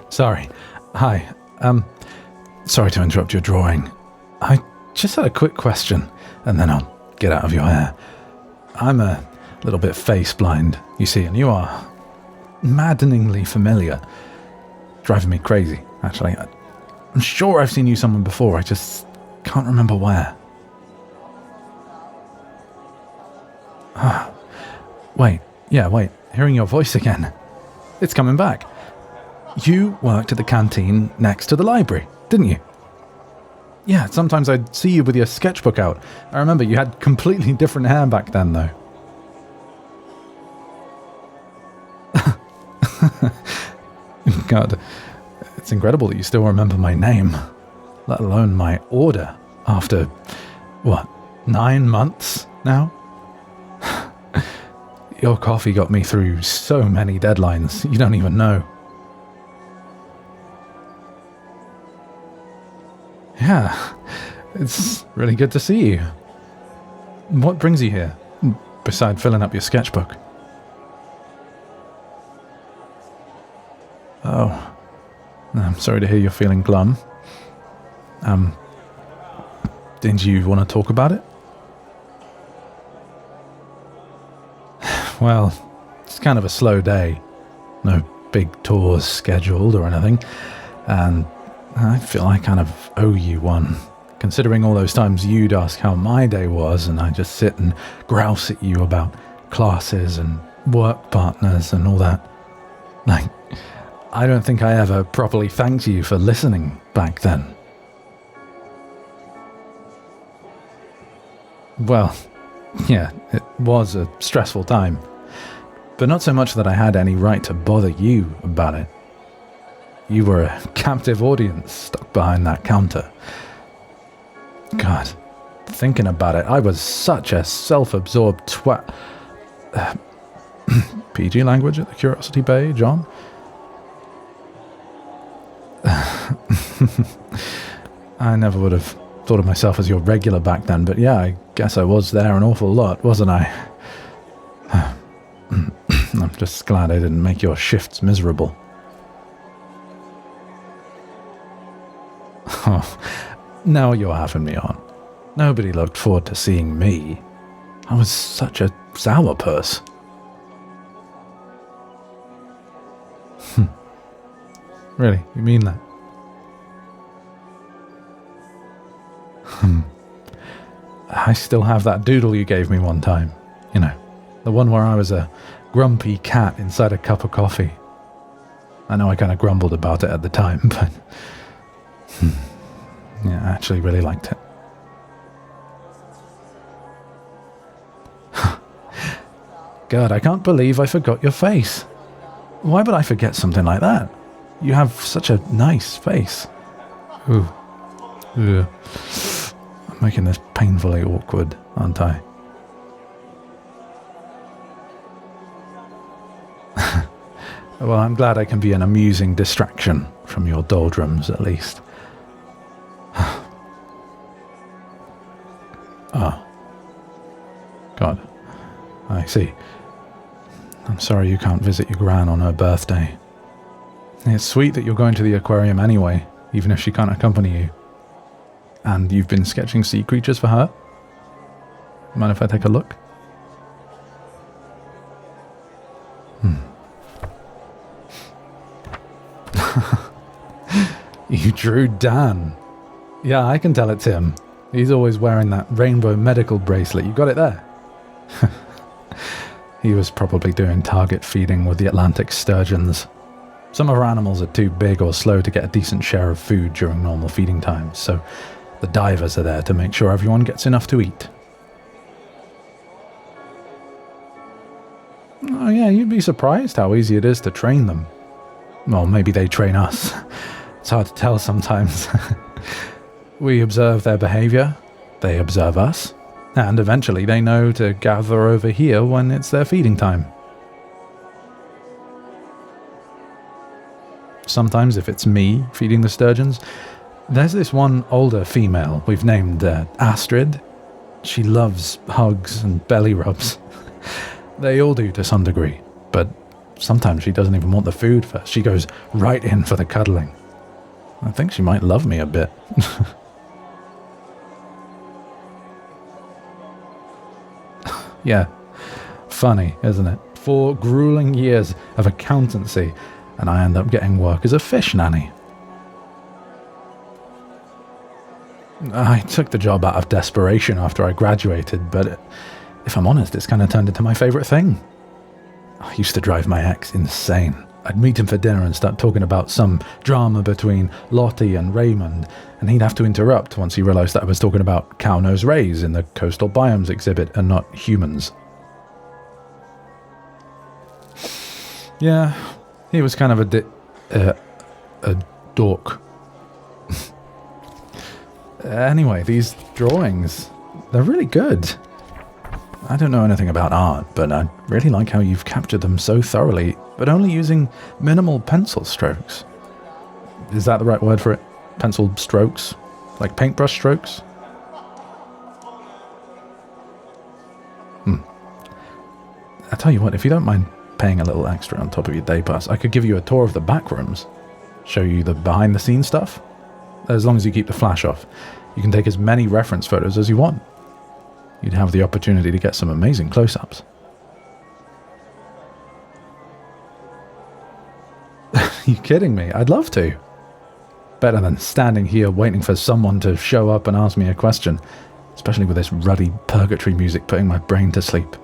Sorry. Hi. Sorry to interrupt your drawing. I just had a quick question, and then I'll get out of your hair. I'm a little bit face-blind, you see, and you are maddeningly familiar. Driving me crazy, actually. I'm sure I've seen you somewhere before, I just can't remember where. Wait, hearing your voice again. It's coming back. You worked at the canteen next to the library, didn't you? Yeah, sometimes I'd see you with your sketchbook out. I remember you had completely different hair back then, though. God, it's incredible that you still remember my name, let alone my order, after, 9 months now? Your coffee got me through so many deadlines, you don't even know. Yeah, it's really good to see you. What brings you here, besides filling up your sketchbook? Oh, I'm sorry to hear you're feeling glum. Didn't you want to talk about it? Well, it's kind of a slow day. No big tours scheduled or anything, and I feel I kind of owe you one, considering all those times you'd ask how my day was, and I just sit and grouse at you about classes and work partners and all that. Like, I don't think I ever properly thanked you for listening back then. Well, yeah, it was a stressful time, but not so much that I had any right to bother you about it. You were a captive audience stuck behind that counter. God, thinking about it, I was such a self-absorbed twat. PG language at the Curiosity Bay, John? I never would have thought of myself as your regular back then, but yeah, I guess I was there an awful lot, wasn't I? I'm just glad I didn't make your shifts miserable. Oh, now you're having me on. Nobody looked forward to seeing me. I was such a sourpuss. Really, you mean that? I still have that doodle you gave me one time. You know, the one where I was a grumpy cat inside a cup of coffee. I know I kind of grumbled about it at the time, but yeah, I actually really liked it. God, I can't believe I forgot your face. Why would I forget something like that? You have such a nice face. Ooh. Ugh. I'm making this painfully awkward, aren't I? Well, I'm glad I can be an amusing distraction from your doldrums, at least. Oh. God. I see. I'm sorry you can't visit your gran on her birthday. It's sweet that you're going to the aquarium anyway, even if she can't accompany you. And you've been sketching sea creatures for her? Mind if I take a look? You drew Dan. Yeah, I can tell it's him. He's always wearing that rainbow medical bracelet. You got it there? He was probably doing target feeding with the Atlantic sturgeons. Some of our animals are too big or slow to get a decent share of food during normal feeding times, so the divers are there to make sure everyone gets enough to eat. Oh yeah, you'd be surprised how easy it is to train them. Well, maybe they train us. It's hard to tell sometimes. We observe their behavior, they observe us, and eventually they know to gather over here when it's their feeding time. Sometimes if it's me feeding the sturgeons, there's this one older female we've named Astrid. She loves hugs and belly rubs. They all do to some degree, but Sometimes she doesn't even want the food first. She goes right in for the cuddling. I think she might love me a bit. Yeah, funny, isn't it? 4 grueling years of accountancy, and I end up getting work as a fish nanny. I took the job out of desperation after I graduated, but if I'm honest, it's kind of turned into my favourite thing. I used to drive my ex insane. I'd meet him for dinner and start talking about some drama between Lottie and Raymond, and he'd have to interrupt once he realised that I was talking about cow-nose rays in the coastal biomes exhibit and not humans. Yeah, he was kind of a dork. Anyway, these drawings, they're really good. I don't know anything about art, but I really like how you've captured them so thoroughly, but only using minimal pencil strokes. Is that the right word for it? Pencil strokes? Like paintbrush strokes? I tell you what, if you don't mind paying a little extra on top of your day pass, I could give you a tour of the back rooms. Show you the behind the scenes stuff. As long as you keep the flash off. You can take as many reference photos as you want. You'd have the opportunity to get some amazing close-ups. You kidding me? I'd love to. Better than standing here waiting for someone to show up and ask me a question, especially with this ruddy purgatory music putting my brain to sleep.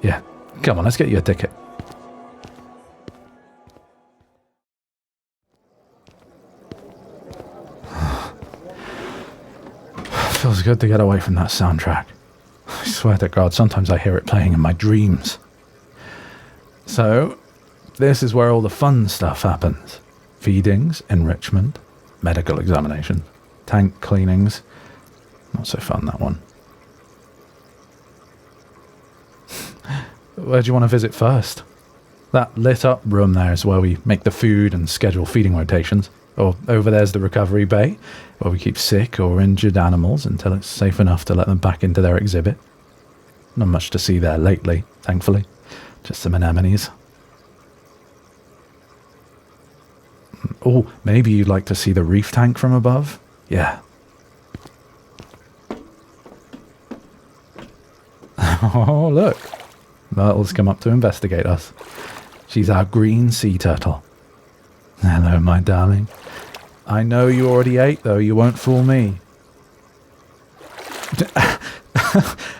Yeah, come on, let's get you a ticket. Feels good to get away from that soundtrack. I swear to God, sometimes I hear it playing in my dreams. So, this is where all the fun stuff happens. Feedings, enrichment, medical examinations, tank cleanings. Not so fun, that one. Where do you want to visit first? That lit up room there is where we make the food and schedule feeding rotations. Or over there's the recovery bay, where we keep sick or injured animals until it's safe enough to let them back into their exhibit. Not much to see there lately, thankfully. Just some anemones. Oh, maybe you'd like to see the reef tank from above? Yeah. Oh, look. Myrtle's come up to investigate us. She's our green sea turtle. Hello, my darling. I know you already ate, though. You won't fool me.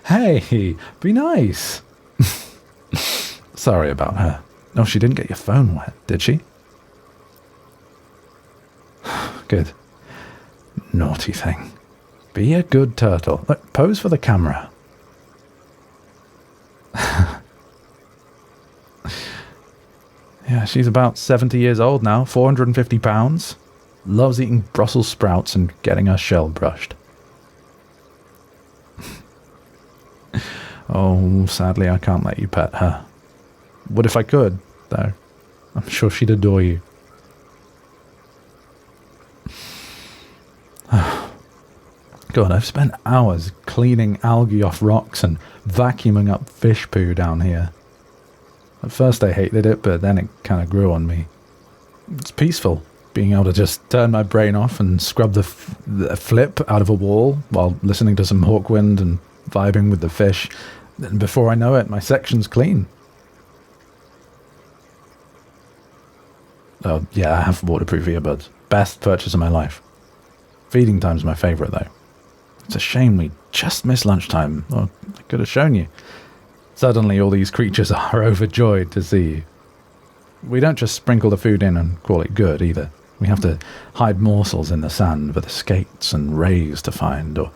Hey, be nice. Sorry about her. No, she didn't get your phone wet, did she? Good. Naughty thing. Be a good turtle. Look, pose for the camera. Yeah, she's about 70 years old now, 450 pounds. Loves eating Brussels sprouts and getting her shell brushed. Oh, sadly I can't let you pet her. What if I could, though? I'm sure she'd adore you. God, I've spent hours cleaning algae off rocks and vacuuming up fish poo down here. At first I hated it, but then it kind of grew on me. It's peaceful, being able to just turn my brain off and scrub the flip out of a wall while listening to some Hawkwind and vibing with the fish. And before I know it, my section's clean. Oh, yeah, I have waterproof earbuds. Best purchase of my life. Feeding time's my favourite, though. It's a shame we just missed lunchtime. Well, I could have shown you. Suddenly all these creatures are overjoyed to see you. We don't just sprinkle the food in and call it good either. We have to hide morsels in the sand for the skates and rays to find, or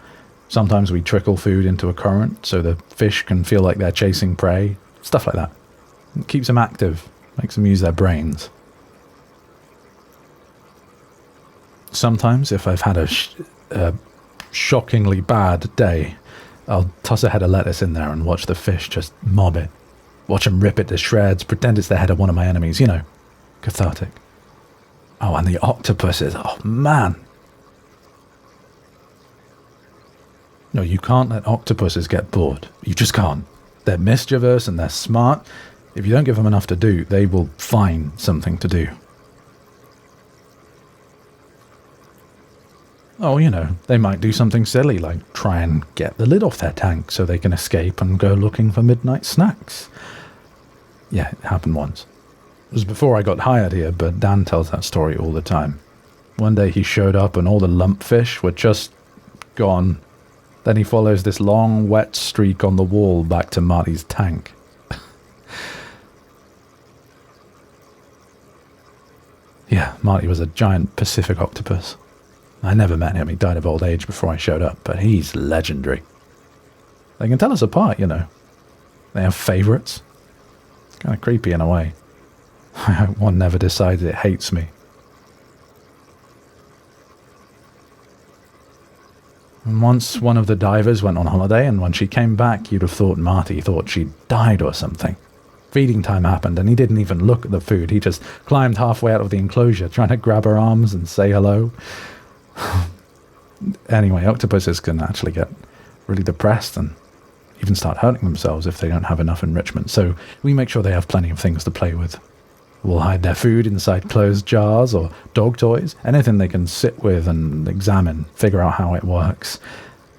sometimes we trickle food into a current so the fish can feel like they're chasing prey. Stuff like that. It keeps them active, makes them use their brains. Sometimes, if I've had a shockingly bad day, I'll toss a head of lettuce in there and watch the fish just mob it. Watch them rip it to shreds, pretend it's the head of one of my enemies, you know. Cathartic. Oh, and the octopuses. Oh, man. No, you can't let octopuses get bored. You just can't. They're mischievous and they're smart, If you don't give them enough to do, they will find something to do. Oh, they might do something silly, like try and get the lid off their tank so they can escape and go looking for midnight snacks. Yeah, it happened once. It was before I got hired here, but Dan tells that story all the time. One day he showed up and all the lumpfish were just gone. Then he follows this long, wet streak on the wall back to Marty's tank. Yeah, Marty was a giant Pacific octopus. I never met him. He died of old age before I showed up, but he's legendary. They can tell us apart, They have favourites. It's kind of creepy in a way. I hope one never decides it hates me. And once one of the divers went on holiday, and when she came back, you'd have thought Marty thought she'd died or something. Feeding time happened, and he didn't even look at the food. He just climbed halfway out of the enclosure, trying to grab her arms and say hello. Anyway, octopuses can actually get really depressed and even start hurting themselves if they don't have enough enrichment, so we make sure they have plenty of things to play with. We'll hide their food inside closed jars or dog toys, anything they can sit with and examine, figure out how it works.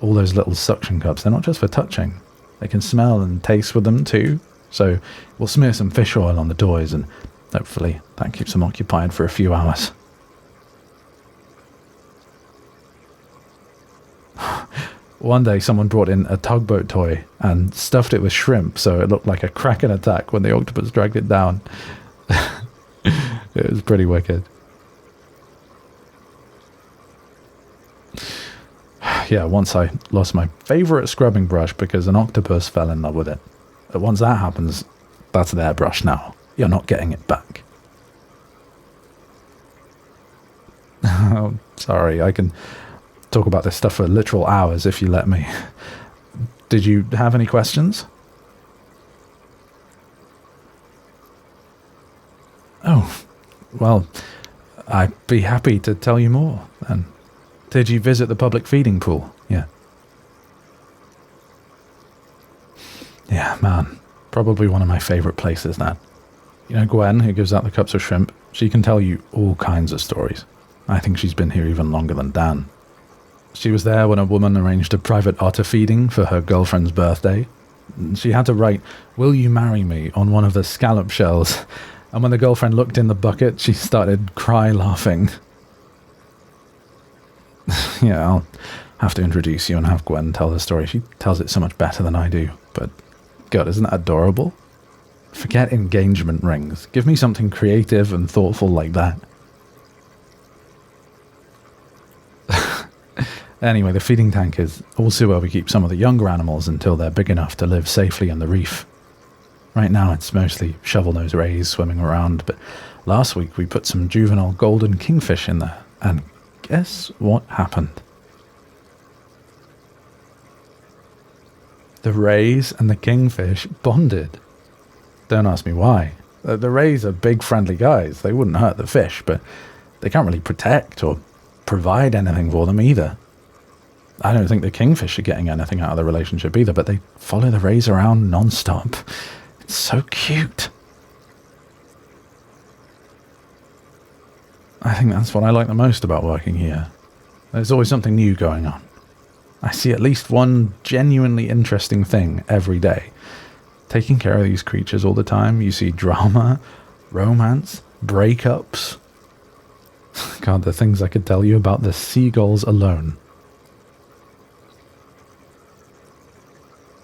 All those little suction cups, they're not just for touching. They can smell and taste with them too, so we'll smear some fish oil on the toys and hopefully that keeps them occupied for a few hours. One day someone brought in a tugboat toy and stuffed it with shrimp so it looked like a kraken attack when the octopus dragged it down. It was pretty wicked. Yeah, once I lost my favourite scrubbing brush because an octopus fell in love with it. But once that happens, that's their brush now. You're not getting it back. Oh, sorry, I can talk about this stuff for literal hours if you let me. Did you have any questions? Oh, well, I'd be happy to tell you more. And did you visit the public feeding pool? Yeah. Yeah, man. Probably one of my favourite places, that. Gwen, who gives out the cups of shrimp, she can tell you all kinds of stories. I think she's been here even longer than Dan. She was there when a woman arranged a private otter feeding for her girlfriend's birthday. She had to write, "Will you marry me?" on one of the scallop shells. And when the girlfriend looked in the bucket, she started cry laughing. Yeah, I'll have to introduce you and have Gwen tell the story. She tells it so much better than I do. But, God, isn't that adorable? Forget engagement rings. Give me something creative and thoughtful like that. Anyway, the feeding tank is also where we keep some of the younger animals until they're big enough to live safely in the reef. Right now it's mostly shovel-nosed rays swimming around, but last week we put some juvenile golden kingfish in there, and guess what happened? The rays and the kingfish bonded. Don't ask me why. The rays are big friendly guys. They wouldn't hurt the fish, but they can't really protect or provide anything for them either. I don't think the kingfish are getting anything out of the relationship either, but they follow the rays around non-stop. It's so cute. I think that's what I like the most about working here. There's always something new going on. I see at least one genuinely interesting thing every day. Taking care of these creatures all the time, you see drama, romance, breakups. God, the things I could tell you about the seagulls alone.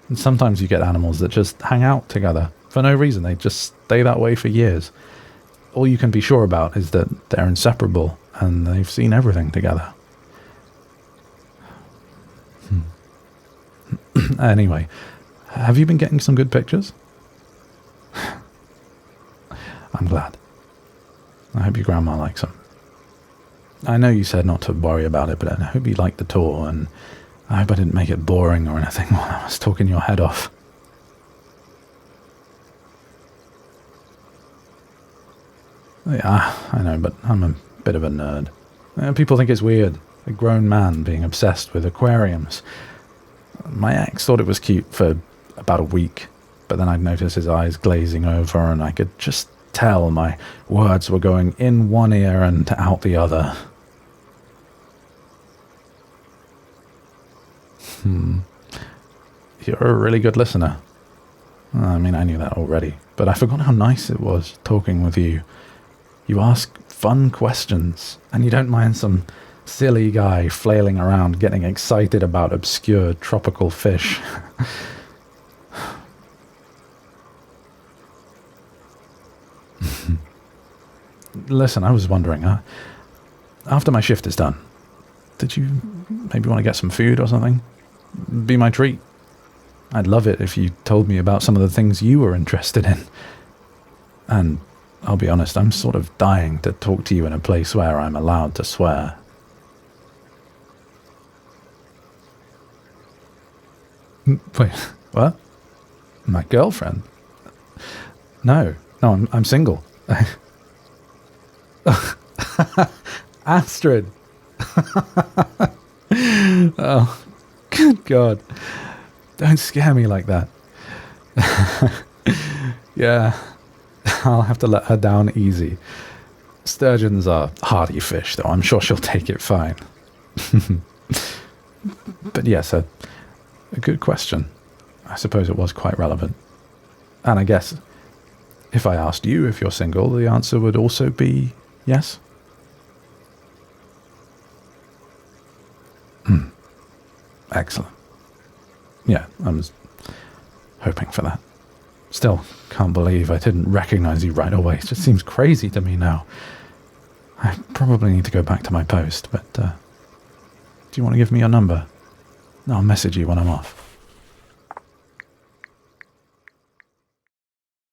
And sometimes you get animals that just hang out together for no reason. They just stay that way for years. All you can be sure about is that they're inseparable and they've seen everything together. Anyway, have you been getting some good pictures? I'm glad. I hope your grandma likes them. I know you said not to worry about it, but I hope you liked the tour, and I hope I didn't make it boring or anything while I was talking your head off. Yeah, I know, but I'm a bit of a nerd. People think it's weird, a grown man being obsessed with aquariums. My ex thought it was cute for about a week, but then I'd notice his eyes glazing over, and I could just tell my words were going in one ear and out the other. You're a really good listener. I mean, I knew that already, but I forgot how nice it was talking with you. You ask fun questions, and you don't mind some silly guy flailing around getting excited about obscure tropical fish. Listen, I was wondering, after my shift is done, did you maybe want to get some food or something? Be my treat. I'd love it if you told me about some of the things you were interested in. And I'll be honest, I'm sort of dying to talk to you in a place where I'm allowed to swear. Wait, what? My girlfriend? No, I'm single. Astrid. Oh, good God. Don't scare me like that. Yeah, I'll have to let her down easy. Sturgeons are hardy fish, though. I'm sure she'll take it fine. But yes, a good question. I suppose it was quite relevant. And I guess if I asked you if you're single, the answer would also be yes? Excellent. Yeah, I was hoping for that. Still, can't believe I didn't recognize you right away. It just seems crazy to me now. I probably need to go back to my post, but do you want to give me your number? I'll message you when I'm off.